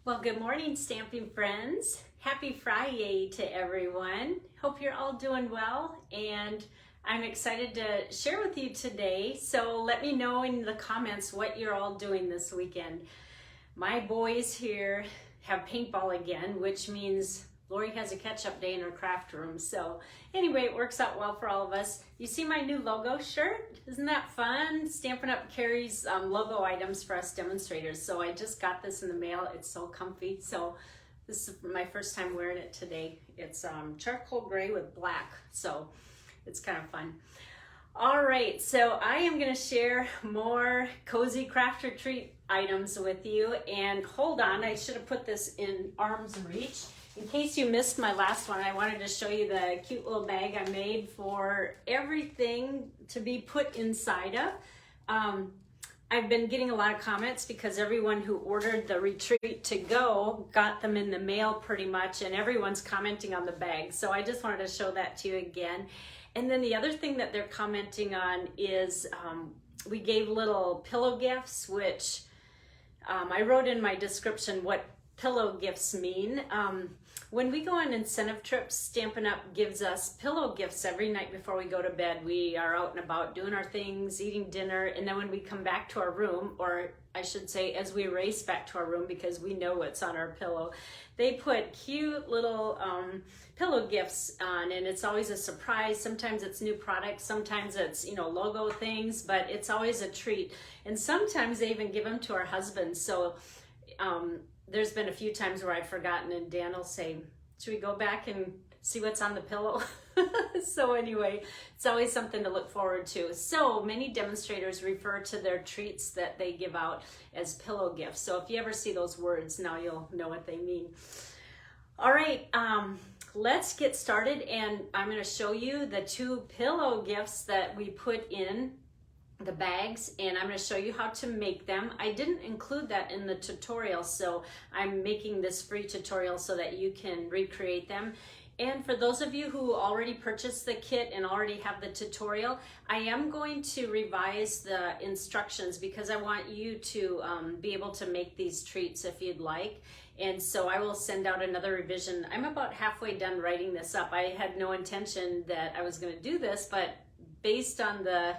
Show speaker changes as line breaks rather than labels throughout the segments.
Well, good morning, stamping friends. Happy Friday to everyone. Hope you're all doing well, and I'm excited to share with you today. So let me know in the comments what you're all doing this weekend. My boys here have paintball again, which means Lori has a catch-up day in her craft room. So anyway, it works out well for all of us. You see my new logo shirt? Isn't that fun? Stampin' Up! Carries logo items for us demonstrators. So I just got this in the mail. It's so comfy. So this is my first time wearing it today. It's charcoal gray with black. So it's kind of fun. All right, so I am going to share more cozy craft retreat items with you. And hold on, I should have put this in arm's reach. In case you missed my last one, I wanted to show you the cute little bag I made for everything to be put inside of. I've been getting a lot of comments because everyone who ordered the retreat to go got them in the mail pretty much, and everyone's commenting on the bag. So I just wanted to show that to you again. And then the other thing that they're commenting on is we gave little pillow gifts, which I wrote in my description what pillow gifts mean. When we go on incentive trips, Stampin' Up! Gives us pillow gifts every night before we go to bed. We are out and about doing our things, eating dinner, and then when we come back to our room, or I should say as we race back to our room because we know what's on our pillow, they put cute little pillow gifts on, and it's always a surprise. Sometimes it's new products, sometimes it's, logo things, but it's always a treat. And sometimes they even give them to our husbands. So there's been a few times where I've forgotten, and Dan will say, should we go back and see what's on the pillow? So anyway, it's always something to look forward to. So many demonstrators refer to their treats that they give out as pillow gifts. So if you ever see those words, now you'll know what they mean. All right, let's get started, and I'm going to show you the two pillow gifts that we put in the bags, and I'm going to show you how to make them. I didn't include that in the tutorial, so I'm making this free tutorial so that you can recreate them. And for those of you who already purchased the kit and already have the tutorial, I am going to revise the instructions because I want you to be able to make these treats if you'd like. And so I will send out another revision. I'm about halfway done writing this up. I had no intention that I was going to do this, but based on the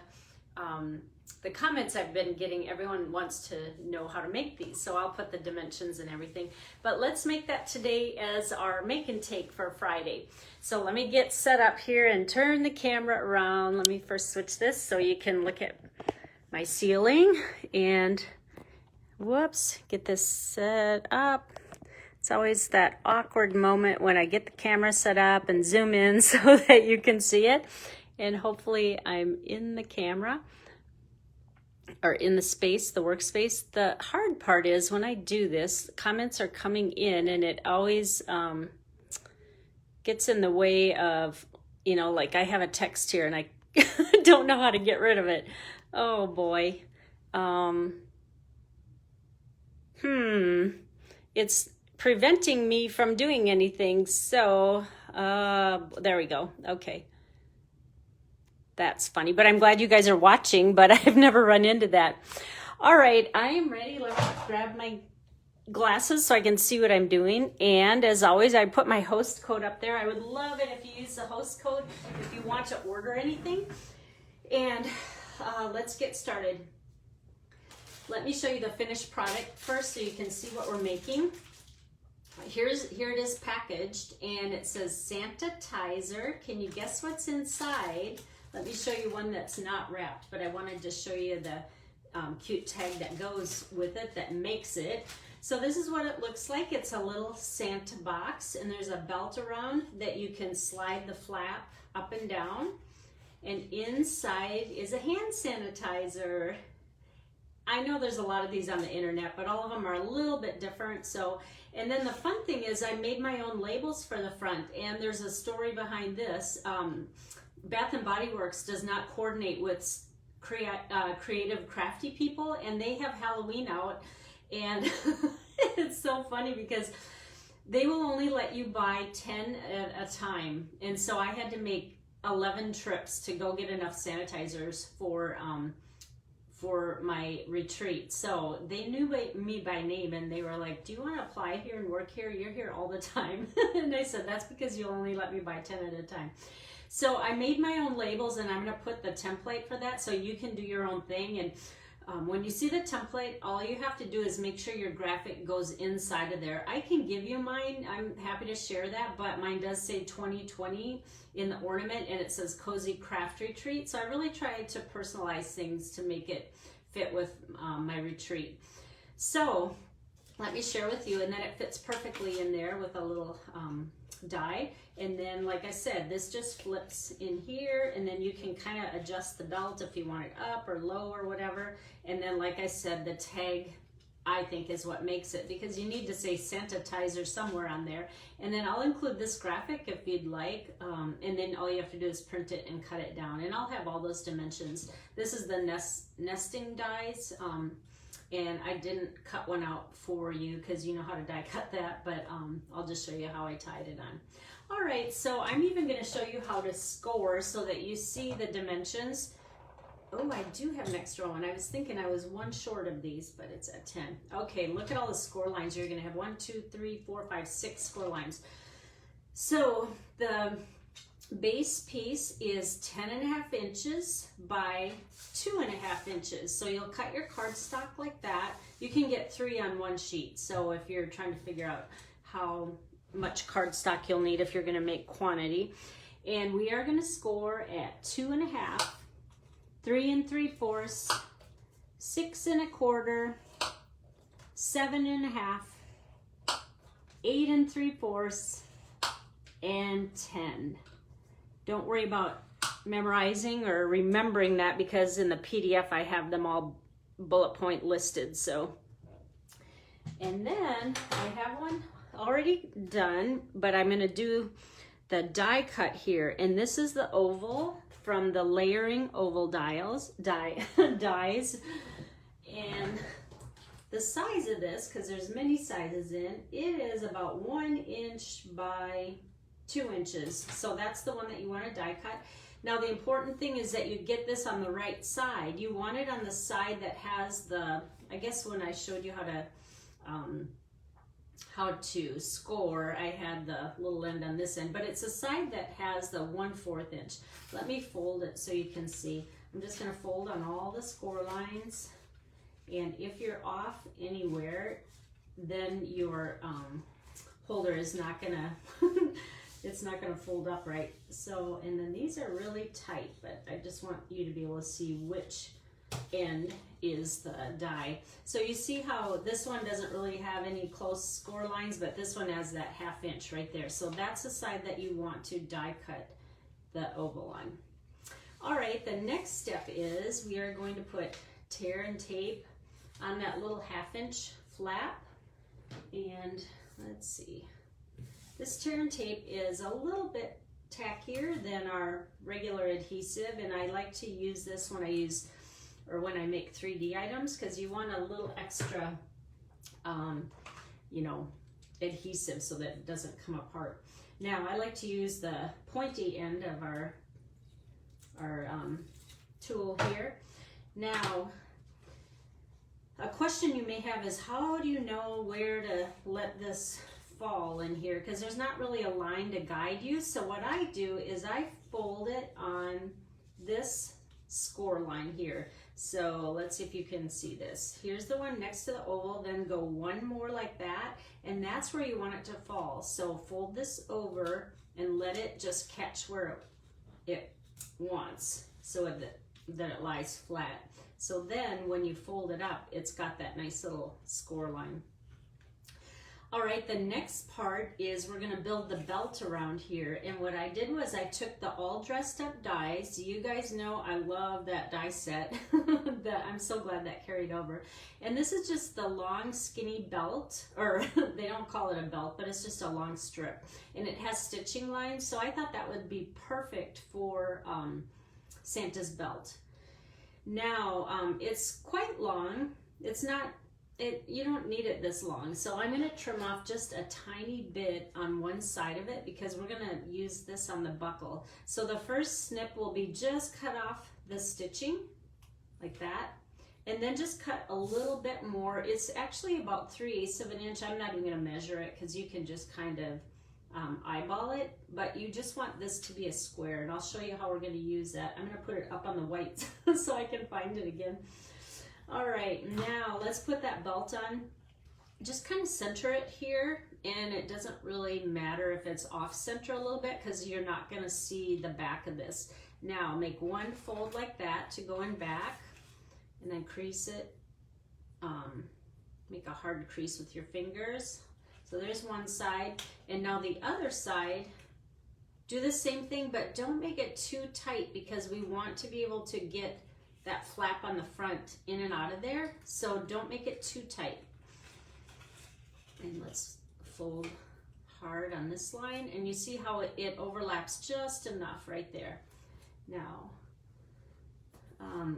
comments I've been getting, everyone wants to know how to make these. So I'll put the dimensions and everything. But let's make that today as our make and take for Friday. So let me get set up here and turn the camera around. Let me first switch this so you can look at my ceiling. And whoops, get this set up. It's always that awkward moment when I get the camera set up and zoom in so that you can see it. And hopefully I'm in the camera or in the space, the workspace. The hard part is when I do this, comments are coming in and it always gets in the way of, like I have a text here and I don't know how to get rid of it. Oh boy. It's preventing me from doing anything. So there we go. Okay. That's funny, but I'm glad you guys are watching, but I've never run into that. All right, I am ready. Let me grab my glasses so I can see what I'm doing. And as always, I put my host code up there. I would love it if you use the host code if you want to order anything. And let's get started. Let me show you the finished product first so you can see what we're making. Here it is packaged, and it says Santa-Tizer. Can you guess what's inside? Let me show you one that's not wrapped, but I wanted to show you the cute tag that goes with it, that makes it. So this is what it looks like. It's a little Santa box, and there's a belt around that you can slide the flap up and down. And inside is a hand sanitizer. I know there's a lot of these on the internet, but all of them are a little bit different. So, and then the fun thing is I made my own labels for the front, and there's a story behind this. Bath & Body Works does not coordinate with creative crafty people, and they have Halloween out, and it's so funny because they will only let you buy 10 at a time, and so I had to make 11 trips to go get enough sanitizers for for my retreat. So they knew me by name, and they were like, do you want to apply here and work here? You're here all the time. And I said, that's because you only let me buy 10 at a time. So I made my own labels, and I'm going to put the template for that so you can do your own thing. And when you see the template, all you have to do is make sure your graphic goes inside of there. I can give you mine. I'm happy to share that, but mine does say 2020 in the ornament, and it says Cozy Craft Retreat. So I really try to personalize things to make it fit with my retreat. So let me share with you, and then it fits perfectly in there with a little die. And then, like I said, this just flips in here, and then you can kind of adjust the belt if you want it up or low or whatever. And then, like I said, the tag, I think, is what makes it, because you need to say Santa-Tizer somewhere on there. And then I'll include this graphic if you'd like, and then all you have to do is print it and cut it down, and I'll have all those dimensions. This is the nesting dies, and I didn't cut one out for you because you know how to die cut that, but I'll just show you how I tied it on. All right, so I'm even going to show you how to score so that you see the dimensions. Oh, I do have an extra one. I was thinking I was one short of these, but it's at 10. Okay, look at all the score lines. You're going to have 1, 2, 3, 4, 5, 6 score lines. So the base piece is 10.5 inches by 2.5 inches. So you'll cut your cardstock like that. You can get 3 on one sheet. So if you're trying to figure out how much cardstock you'll need if you're going to make quantity. And we are going to score at 2.5, 3 3/4, 6 1/4, 7 1/2, 8 3/4, and 10. Don't worry about memorizing or remembering that, because in the PDF I have them all bullet point listed. So, and then I have one already done, but I'm going to do the die cut here, and this is the oval from the layering oval dies. And the size of this, because there's many sizes in, it is about 1 inch by 2 inches. So that's the one that you want to die cut. Now the important thing is that you get this on the right side. You want it on the side that has the, I guess when I showed you how to score, I had the little end on this end, but it's a side that has the 1/4 inch. Let me fold it so you can see. I'm just going to fold on all the score lines, and if you're off anywhere, then your holder is not going to it's not going to fold up right. So, and then these are really tight, but I just want you to be able to see which end is the die. So you see how this one doesn't really have any close score lines, but this one has that 1/2 inch right there. So that's the side that you want to die cut the oval on. All right, the next step is we are going to put tear and tape on that little 1/2 inch flap. And let's see, this tear and tape is a little bit tackier than our regular adhesive, and I like to use this when when I make 3D items, because you want a little extra, you know, adhesive so that it doesn't come apart. Now I like to use the pointy end of our tool here. Now, a question you may have is, how do you know where to let this fall in here? Because there's not really a line to guide you. So what I do is I fold it on this score line here. So let's see if you can see this. Here's the one next to the oval, then go one more like that, and that's where you want it to fall. So fold this over and let it just catch where it wants, so that it lies flat. So then when you fold it up, it's got that nice little score line. All right, the next part is we're gonna build the belt around here. And what I did was I took the all dressed up dies. You guys know I love that die set. That I'm so glad that carried over. And this is just the long skinny belt, or they don't call it a belt, but it's just a long strip. And it has stitching lines, so I thought that would be perfect for Santa's belt. Now, it's quite long. It's not, you don't need it this long, so I'm going to trim off just a tiny bit on one side of it, because we're going to use this on the buckle. So the first snip will be just cut off the stitching like that, And then just cut a little bit more. It's actually about 3/8 of an inch. I'm not even going to measure it because you can just kind of eyeball it, but you just want this to be a square, and I'll show you how we're going to use that. I'm going to put it up on the white so I can find it again. All right, now let's put that belt on. Just kind of center it here, and it doesn't really matter if it's off center a little bit because you're not going to see the back of this. Now make one fold like that to go in back, and then crease it. Make a hard crease with your fingers. So there's one side, and now the other side, do the same thing, but don't make it too tight because we want to be able to get that flap on the front in and out of there. So don't make it too tight. And let's fold hard on this line, and you see how it overlaps just enough right there. Now,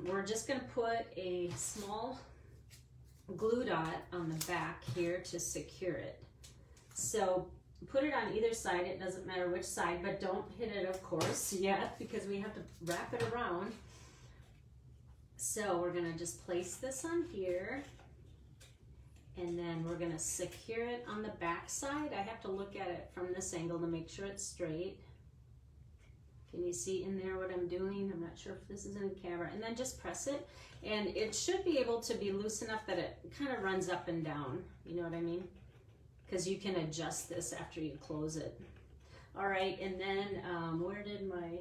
we're just going to put a small glue dot on the back here to secure it. So put it on either side, it doesn't matter which side, but don't hit it, of course, yet, because we have to wrap it around. So we're going to just place this on here, and then we're going to secure it on the back side. I have to look at it from this angle to make sure it's straight. Can you see in there what I'm doing? I'm not sure if this is in camera. And then just press it, and it should be able to be loose enough that it kind of runs up and down. You know what I mean? Because you can adjust this after you close it. All right, and then where did my,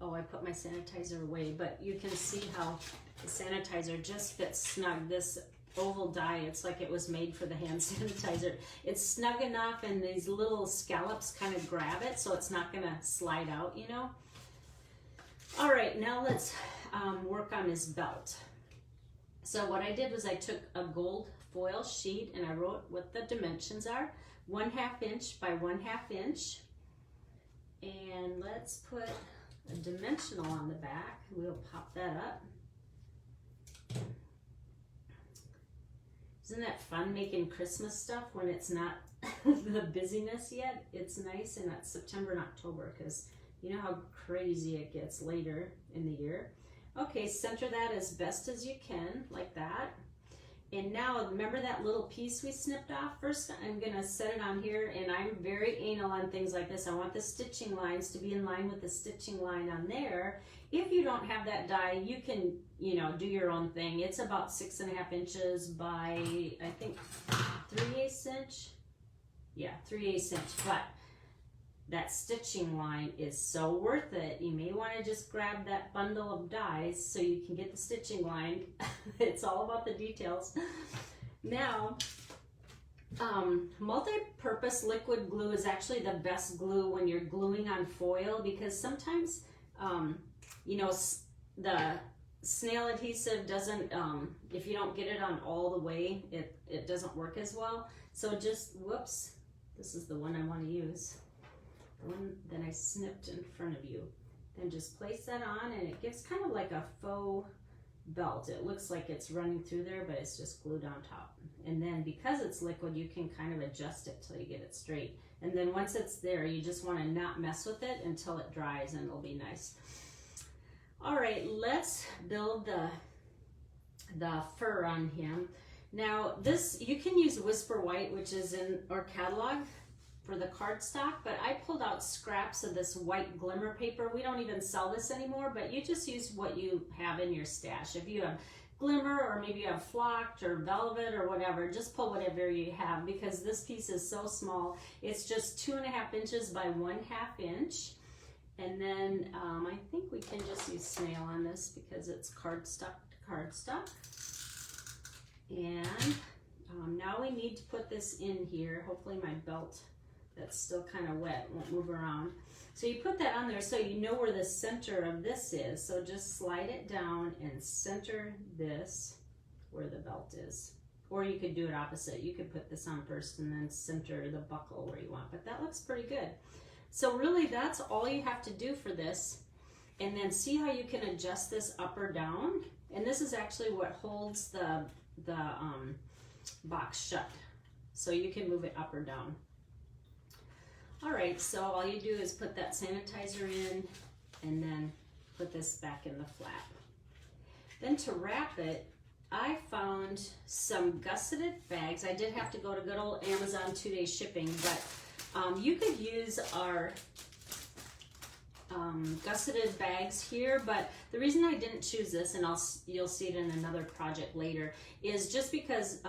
oh, I put my sanitizer away, but you can see how the sanitizer just fits snug. This oval die, it's like it was made for the hand sanitizer. It's snug enough, and these little scallops kind of grab it, so it's not gonna slide out, you know? All right, now let's work on his belt. So what I did was I took a gold foil sheet, and I wrote what the dimensions are, 1/2 inch by 1/2 inch. And let's put a dimensional on the back. We'll pop that up. Isn't that fun making Christmas stuff when it's not the busyness yet? It's nice in that September and October because you know how crazy it gets later in the year. Okay, center that as best as you can, like that. And now, remember that little piece we snipped off? First, I'm gonna set it on here, and I'm very anal on things like this. I want the stitching lines to be in line with the stitching line on there. If you don't have that die, you can, you know, do your own thing. It's about 6.5 inches by, I think, 3/8 inch. Yeah, 3/8 inch, but that stitching line is so worth it. You may want to just grab that bundle of dies so you can get the stitching line. It's all about the details. Now, multi-purpose liquid glue is actually the best glue when you're gluing on foil, because sometimes, you know, the snail adhesive doesn't, if you don't get it on all the way, it doesn't work as well. So just, whoops, this is the one I want to use. The one that I snipped in front of you. Then just place that on, and it gives kind of like a faux belt. It looks like it's running through there, but it's just glued on top. And then because it's liquid, you can kind of adjust it till you get it straight. And then once it's there, you just want to not mess with it until it dries, and it'll be nice. All right, let's build the fur on him. Now this, you can use Whisper White, which is in our catalog for the cardstock, but I pulled out scraps of this white glimmer paper. We don't even sell this anymore, but you just use what you have in your stash. If you have glimmer, or maybe you have flocked or velvet or whatever, just pull whatever you have, because this piece is so small. It's just 2.5 inches by 1/2 inch. And then I think we can just use snail on this because it's cardstock to cardstock. And now we need to put this in here. Hopefully my belt that's still kind of wet won't move around. So you put that on there so you know where the center of this is. So just slide it down and center this where the belt is. Or you could do it opposite. You could put this on first and then center the buckle where you want, but that looks pretty good. So really that's all you have to do for this. And then see how you can adjust this up or down. And this is actually what holds the box shut. So you can move it up or down. All right, so all you do is put that sanitizer in and then put this back in the flap. Then to wrap it, I found some gusseted bags. I did have to go to good old Amazon 2-day shipping, but you could use our gusseted bags here, but the reason I didn't choose this, and you'll see it in another project later, is just because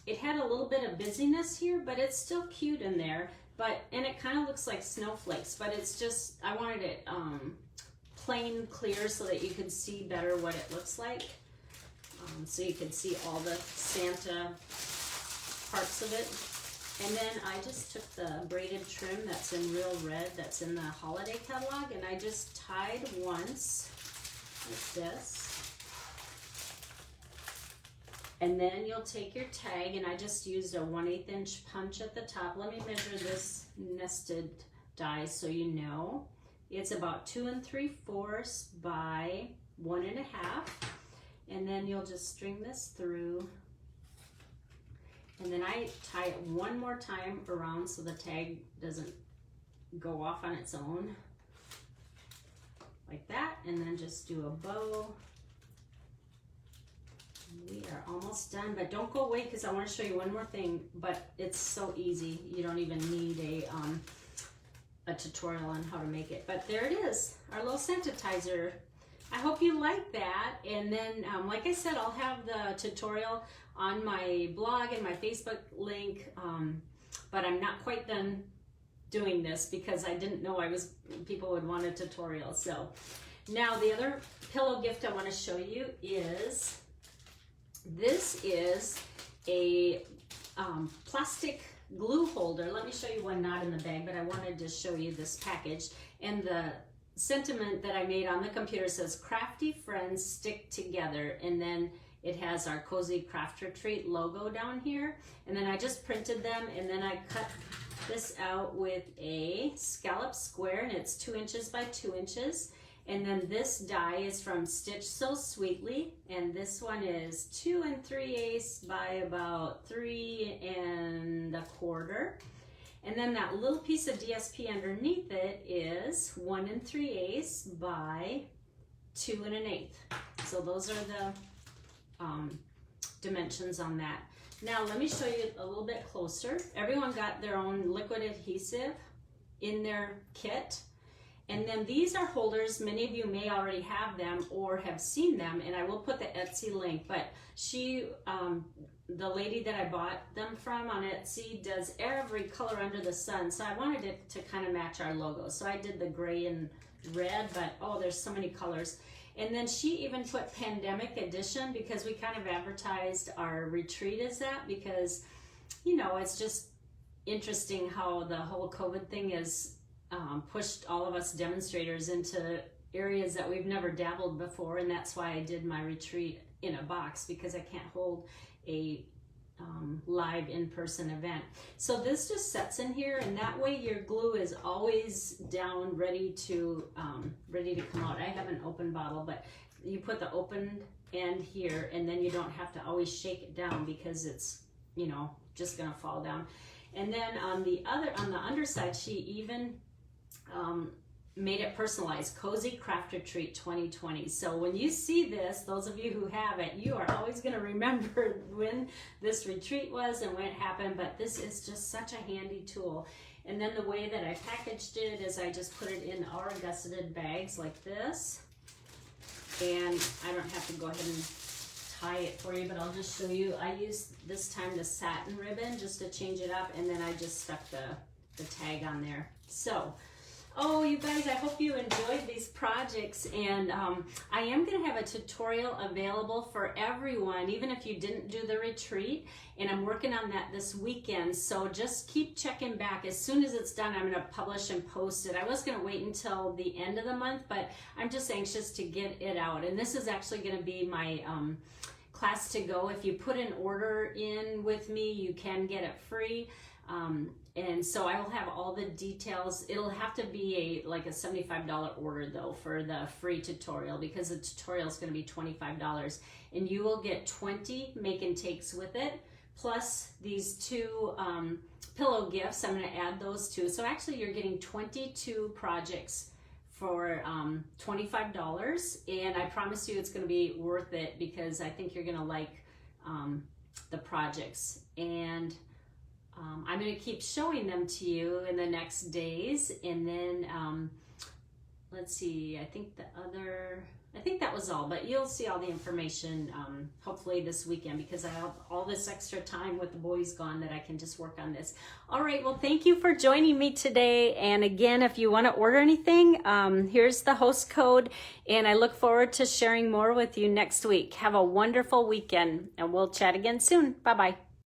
it had a little bit of busyness here, but it's still cute in there. And it kind of looks like snowflakes, but it's just, I wanted it plain clear so that you could see better what it looks like. So you can see all the Santa parts of it. And then I just took the braided trim that's in real red, that's in the holiday catalog, and I just tied once like this. And then you'll take your tag, and I just used a 1/8 inch punch at the top. Let me measure this nested die so you know. It's about 2 3/4 by 1 1/2. And then you'll just string this through. And then I tie it one more time around so the tag doesn't go off on its own. Like that. And then just do a bow. We are almost done, but don't go away because I want to show you one more thing. But it's so easy. You don't even need a tutorial on how to make it. But there it is, our little Santa-Tizer. I hope you like that. And then, like I said, I'll have the tutorial on my blog and my Facebook link, but I'm not quite done doing this because I didn't know people would want a tutorial. So now the other pillow gift I want to show you is, this is a plastic glue holder. Let me show you one not in the bag, but I wanted to show you this package. And the sentiment that I made on the computer says, crafty friends stick together. And then it has our Cozy Craft Retreat logo down here. And then I just printed them, and then I cut this out with a scallop square, and it's 2 inches by 2 inches. And then this die is from Stitch So Sweetly, and this one is 2 3/8 by about 3 1/4. And then that little piece of DSP underneath it is 1 3/8 by 2 1/8. So those are the dimensions on that. Now let me show you a little bit closer. Everyone got their own liquid adhesive in their kit. And then these are holders. Many of you may already have them or have seen them, and I will put the Etsy link. But the lady that I bought them from on Etsy does every color under the sun. So I wanted it to kind of match our logo. So I did the gray and red, but oh, there's so many colors. And then she even put Pandemic Edition because we kind of advertised our retreat as that, because, you know, it's just interesting how the whole COVID thing has pushed all of us demonstrators into areas that we've never dabbled before. And that's why I did my retreat in a box, because I can't hold a live in-person event. So this just sets in here, and that way your glue is always down, ready to come out. I have an open bottle, but you put the open end here, and then you don't have to always shake it down because it's, you know, just gonna fall down. And then on the underside, she even made it personalized, Cozy Craft Retreat 2020. So when you see this, those of you who have it, you are always going to remember when this retreat was and when it happened. But this is just such a handy tool. And then the way that I packaged it is I just put it in our gusseted bags like this. And I don't have to go ahead and tie it for you, but I'll just show you. I used this time the satin ribbon just to change it up, and then I just stuck the tag on there. So, oh, you guys, I hope you enjoyed these projects, and I am going to have a tutorial available for everyone, even if you didn't do the retreat, and I'm working on that this weekend, so just keep checking back. As soon as it's done, I'm going to publish and post it. I was going to wait until the end of the month, but I'm just anxious to get it out, and this is actually going to be my class to go. If you put an order in with me, you can get it free. And so I will have all the details. It'll have to be like a $75 order though for the free tutorial, because the tutorial is going to be $25, and you will get 20 make and takes with it, plus these 2 pillow gifts. I'm going to add those too. So actually you're getting 22 projects for $25, and I promise you it's going to be worth it because I think you're going to like the projects. And I'm going to keep showing them to you in the next days. And then let's see, I think that was all, but you'll see all the information hopefully this weekend because I have all this extra time with the boys gone that I can just work on this. All right, well, thank you for joining me today. And again, if you want to order anything, here's the host code, and I look forward to sharing more with you next week. Have a wonderful weekend, and we'll chat again soon. Bye-bye.